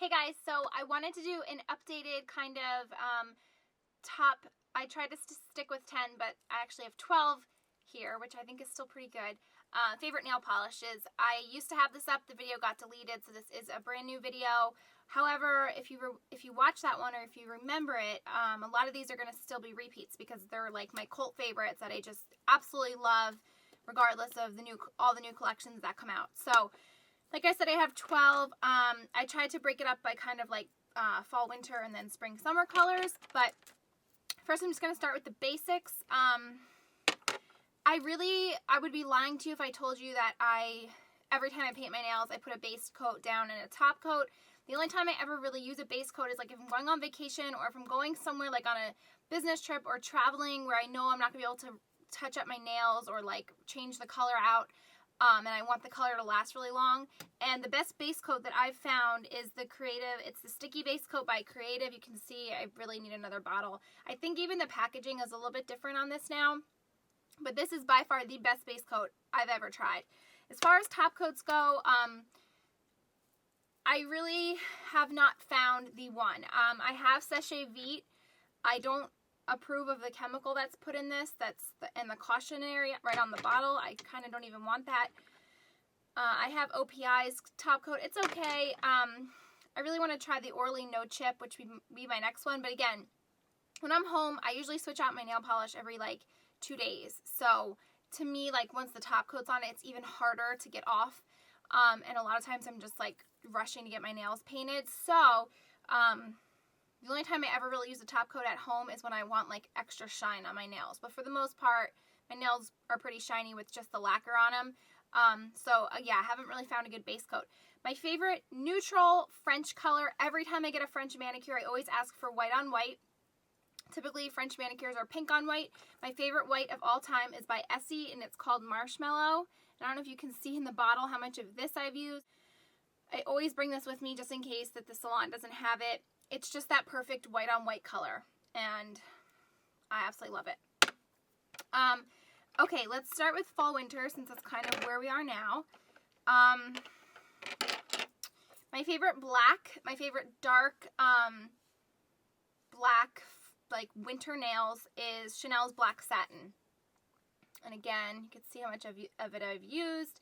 Hey guys, so I wanted to do an updated kind of top. I tried to stick with 10, but I actually have 12 here, which I think is still pretty good. Favorite nail polishes. I used to have this up, the video got deleted, so this is a brand new video. However, if you watch that one or if you remember it, a lot of these are going to still be repeats because they're like my cult favorites that I just absolutely love, regardless of all the new collections that come out. So, like I said, I have 12. I tried to break it up by kind of like fall, winter, and then spring, summer colors. But first I'm just going to start with the basics. I would be lying to you if I told you that every time I paint my nails, I put a base coat down and a top coat. The only time I ever really use a base coat is like if I'm going on vacation or if I'm going somewhere like on a business trip or traveling where I know I'm not going to be able to touch up my nails or like change the color out. And I want the color to last really long. And the best base coat that I've found is the Creative. It's the Sticky Base Coat by Creative. You can see I really need another bottle. I think even the packaging is a little bit different on this now. But this is by far the best base coat I've ever tried. As far as top coats go, I really have not found the one. I have Sachet Vite. I don't approve of the chemical that's put in this. That's in the cautionary right on the bottle. I kind of don't even want that. I have OPI's top coat. It's okay. I really want to try the Orly No Chip, which would be my next one. But again, when I'm home, I usually switch out my nail polish every like 2 days. So to me, like once the top coat's on it, it's even harder to get off. And a lot of times I'm just like rushing to get my nails painted. So the only time I ever really use a top coat at home is when I want like extra shine on my nails. But for the most part, my nails are pretty shiny with just the lacquer on them. Yeah, I haven't really found a good base coat. My favorite neutral French color, every time I get a French manicure, I always ask for white on white. Typically, French manicures are pink on white. My favorite white of all time is by Essie, and it's called Marshmallow. And I don't know if you can see in the bottle how much of this I've used. I always bring this with me just in case that the salon doesn't have it. It's just that perfect white on white color, and I absolutely love it. Okay, let's start with fall winter since that's kind of where we are now. My favorite black, my favorite dark black like winter nails is Chanel's Black Satin. And again, you can see how much of it I've used.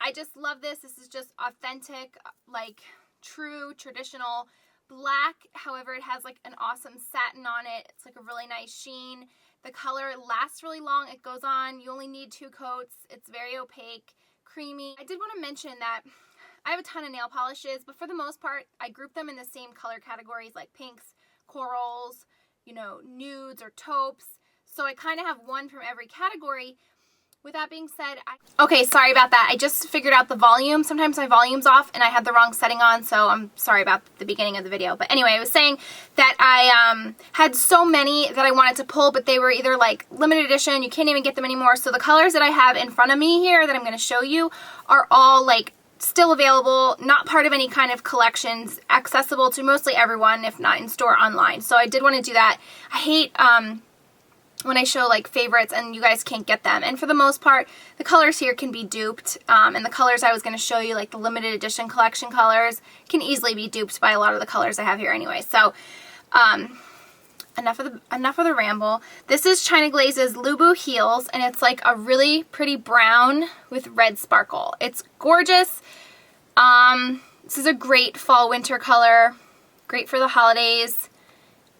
I just love this. This is just authentic, like true traditional black. However, it has like an awesome satin on it. It's like a really nice sheen. The color lasts really long. It goes on. You only need 2 coats. It's very opaque, creamy. I did want to mention that I have a ton of nail polishes, but for the most part, I group them in the same color categories like pinks, corals, you know, nudes or taupes. So I kind of have one from every category. With that being said, okay, sorry about that. I just figured out the volume. Sometimes my volume's off and I had the wrong setting on, so I'm sorry about the beginning of the video. But anyway, I was saying that I had so many that I wanted to pull, but they were either like limited edition, you can't even get them anymore. So the colors that I have in front of me here that I'm going to show you are all like still available, not part of any kind of collections, accessible to mostly everyone, if not in store, online. So I did want to do that. I hate when I show like favorites and you guys can't get them. And for the most part, the colors here can be duped. And the colors I was going to show you, like the limited edition collection colors, can easily be duped by a lot of the colors I have here anyway. So enough of the ramble. This is China Glaze's Lubu Heels, and it's like a really pretty brown with red sparkle. It's gorgeous. This is a great fall winter color, great for the holidays.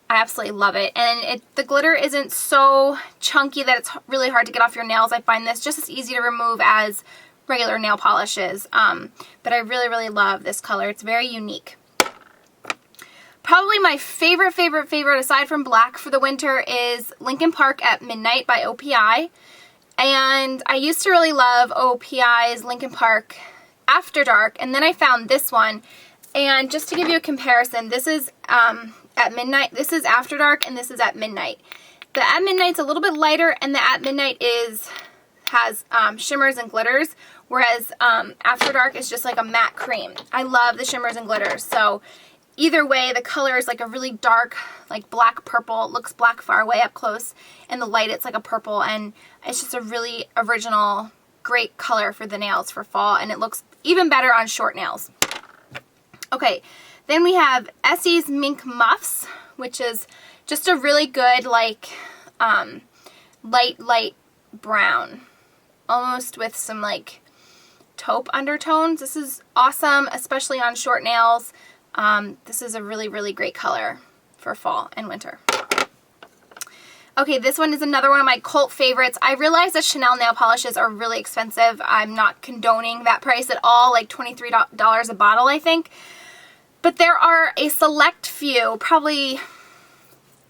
I absolutely love it. And the glitter isn't so chunky that it's really hard to get off your nails. I find this just as easy to remove as regular nail polishes. But I really, really love this color. It's very unique. Probably my favorite aside from black for the winter is Lincoln Park at Midnight by OPI. And I used to really love OPI's Lincoln Park After Dark, and then I found this one. And just to give you a comparison, this is at Midnight, this is After Dark, and this is at Midnight. The at Midnight's a little bit lighter, and the at Midnight has shimmers and glitters, whereas After Dark is just like a matte cream. I love the shimmers and glitters. So either way, the color is like a really dark, like black purple. It looks black far away up close. In the light, it's like a purple, and it's just a really original, great color for the nails for fall, and it looks even better on short nails. Okay, Then we have Essie's Mink Muffs, which is just a really good, like, light brown. Almost with some, like, taupe undertones. This is awesome, especially on short nails. This is a really, really great color for fall and winter. Okay, this one is another one of my cult favorites. I realize that Chanel nail polishes are really expensive. I'm not condoning that price at all, like $23 a bottle, I think. But there are a select few, probably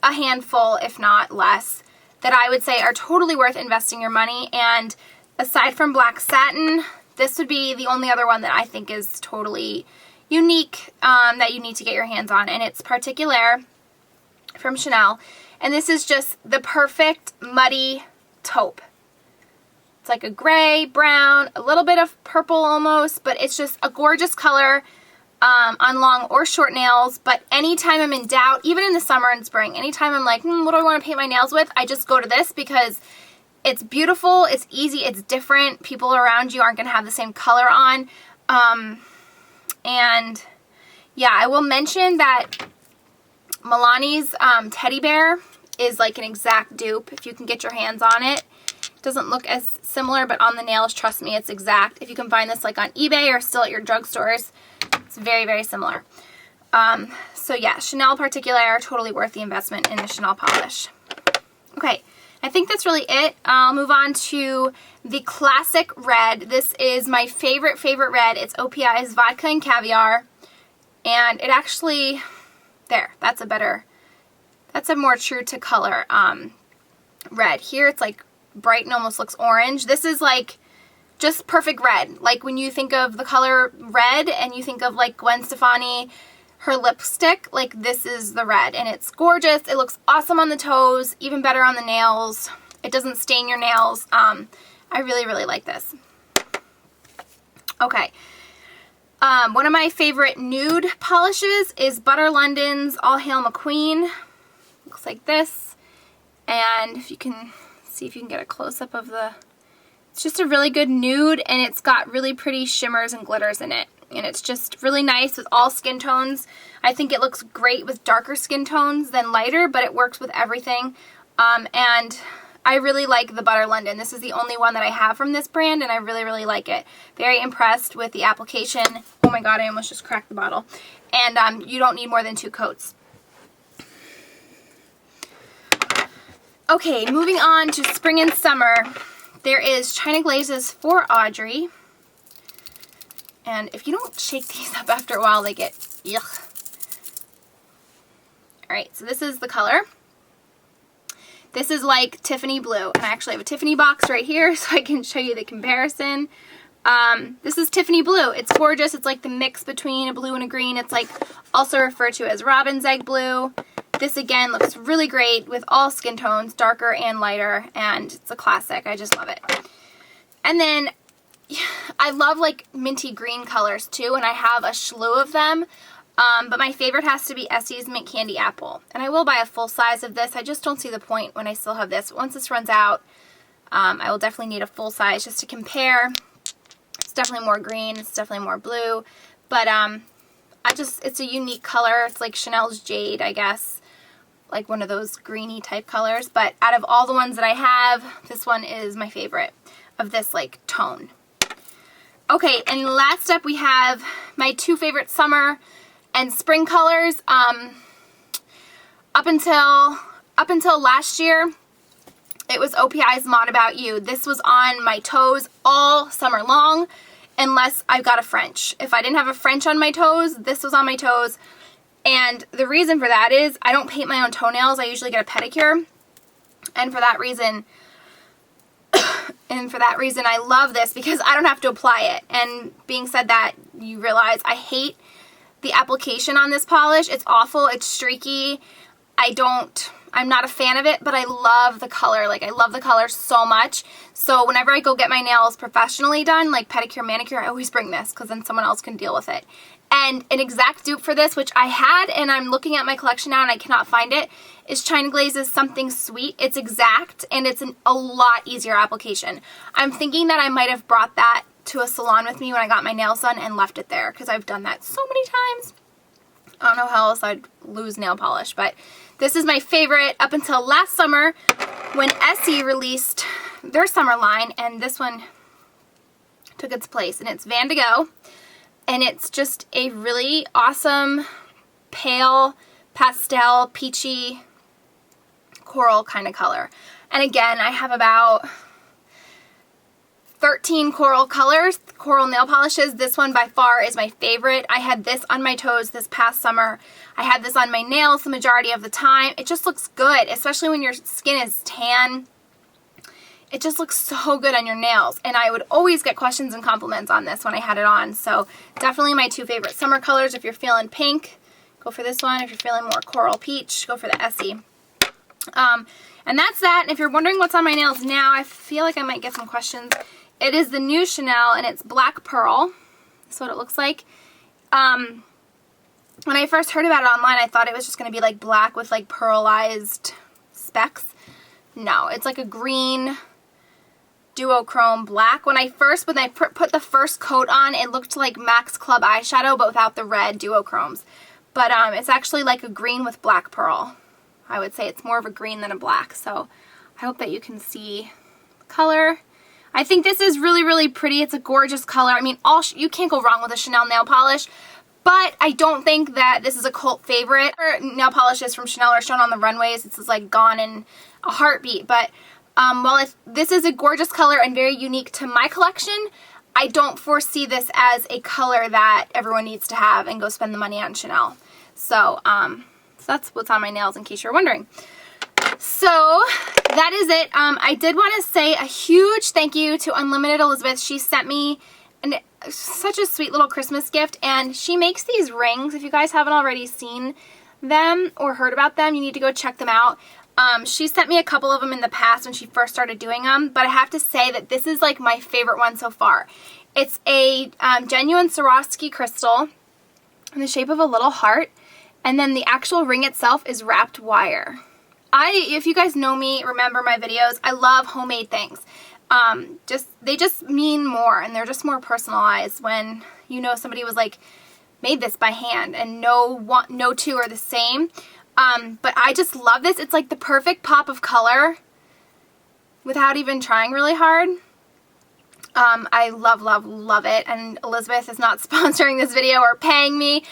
a handful, if not less, that I would say are totally worth investing your money. And aside from black satin, this would be the only other one that I think is totally unique that you need to get your hands on. And it's Particulier from Chanel. And this is just the perfect muddy taupe. It's like a gray, brown, a little bit of purple almost, but it's just a gorgeous color on long or short nails. But anytime I'm in doubt, even in the summer and spring, anytime I'm like, what do I want to paint my nails with? I just go to this because it's beautiful, it's easy, it's different. People around you aren't going to have the same color on. And yeah, I will mention that Milani's teddy bear is like an exact dupe if you can get your hands on it. It doesn't look as similar, but on the nails, trust me, it's exact. If you can find this like on eBay or still at your drugstores, it's very, very similar. So yeah, Chanel Particulier, totally worth the investment in the Chanel polish. Okay, I think that's really it. I'll move on to the classic red. This is my favorite red. It's OPI's Vodka and Caviar. And it actually, that's a more true to color red. Here it's like bright and almost looks orange. This is like just perfect red. Like when you think of the color red and you think of like Gwen Stefani, her lipstick, like this is the red. And it's gorgeous. It looks awesome on the toes, even better on the nails. It doesn't stain your nails. I really, really like this. Okay. One of my favorite nude polishes is Butter London's All Hail McQueen. Looks like this. And if you can see if you can get a close-up of it's just a really good nude, and it's got really pretty shimmers and glitters in it. And it's just really nice with all skin tones. I think it looks great with darker skin tones than lighter, but it works with everything. And I really like the Butter London. This is the only one that I have from this brand, and I really, really like it. Very impressed with the application. Oh my god, I almost just cracked the bottle. And you don't need more than 2 coats. Okay, moving on to spring and summer. There is China Glazes for Audrey. And if you don't shake these up after a while, they get yuck. Alright, so this is the color. This is like Tiffany blue. And I actually have a Tiffany box right here so I can show you the comparison. This is Tiffany blue. It's gorgeous. It's like the mix between a blue and a green. It's like also referred to as robin's egg blue. This again looks really great with all skin tones, darker and lighter, and it's a classic. I just love it. And then I love like minty green colors too, and I have a slew of them. But my favorite has to be Essie's Mint Candy Apple. And I will buy a full size of this. I just don't see the point when I still have this. Once this runs out, I will definitely need a full size just to compare. It's definitely more green. It's definitely more blue. But it's a unique color. It's like Chanel's Jade, I guess. Like one of those greeny type colors. But out of all the ones that I have, this one is my favorite of this like tone. Okay, and last up we have my 2 favorite summer and spring colors. Up until last year, it was OPI's Mod About You. This was on my toes all summer long, unless I got a French. If I didn't have a French on my toes, this was on my toes. And the reason for that is I don't paint my own toenails. I usually get a pedicure. And for that reason, I love this because I don't have to apply it. And being said that, you realize I hate the application on this polish. It's awful. It's streaky. I'm not a fan of it, but I love the color. Like, I love the color so much. So whenever I go get my nails professionally done, like pedicure, manicure, I always bring this because then someone else can deal with it. And an exact dupe for this, which I had, and I'm looking at my collection now and I cannot find it, is China Glaze's Something Sweet. It's exact, and it's a lot easier application. I'm thinking that I might have brought that to a salon with me when I got my nails done and left it there, because I've done that so many times. don't know how else I'd lose nail polish, but this is my favorite up until last summer when Essie released their summer line, and this one took its place, and it's Van de Go, and it's just a really awesome pale pastel peachy coral kind of color. And again, I have about 13 coral colors, coral nail polishes. This one by far is my favorite. I had this on my toes this past summer. I had this on my nails the majority of the time. It just looks good, especially when your skin is tan. It just looks so good on your nails. And I would always get questions and compliments on this when I had it on. So definitely my two favorite summer colors. If you're feeling pink, go for this one. If you're feeling more coral peach, go for the Essie. And that's that. And if you're wondering what's on my nails now, I feel like I might get some questions. It is the new Chanel, and it's Black Pearl. That's what it looks like. When I first heard about it online, I thought it was just going to be like black with like pearlized specks. No, it's like a green duochrome black. When I put the first coat on, it looked like Max Club eyeshadow, but without the red duochromes. But it's actually like a green with black pearl. I would say it's more of a green than a black. So I hope that you can see the color. I think this is really, really pretty. It's a gorgeous color. I mean, you can't go wrong with a Chanel nail polish, but I don't think that this is a cult favorite. Nail polishes from Chanel are shown on the runways. This is like gone in a heartbeat. But while this is a gorgeous color and very unique to my collection, I don't foresee this as a color that everyone needs to have and go spend the money on Chanel. So that's what's on my nails, in case you're wondering. So that is it. I did want to say a huge thank you to Unlimited Elizabeth. She sent me such a sweet little Christmas gift, and she makes these rings. If you guys haven't already seen them or heard about them, you need to go check them out. She sent me a couple of them in the past when she first started doing them, but I have to say that this is like my favorite one so far. It's a genuine Swarovski crystal in the shape of a little heart, and then the actual ring itself is wrapped wire. If you guys know me, remember my videos, I love homemade things. They just mean more, and they're just more personalized when you know somebody was like made this by hand, and no two are the same. But I just love this. It's like the perfect pop of color without even trying really hard. I love, love, love it. And Elizabeth is not sponsoring this video or paying me.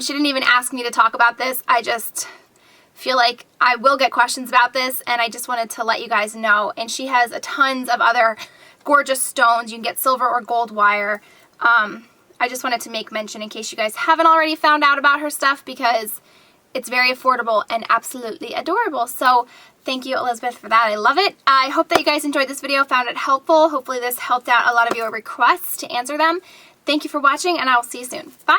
She didn't even ask me to talk about this. I just feel like I will get questions about this, and I just wanted to let you guys know. And she has tons of other gorgeous stones. You can get silver or gold wire. I just wanted to make mention in case you guys haven't already found out about her stuff, because it's very affordable and absolutely adorable. So thank you, Elizabeth, for that. I love it. I hope that you guys enjoyed this video, found it helpful. Hopefully this helped out a lot of your requests to answer them. Thank you for watching, and I will see you soon. Bye!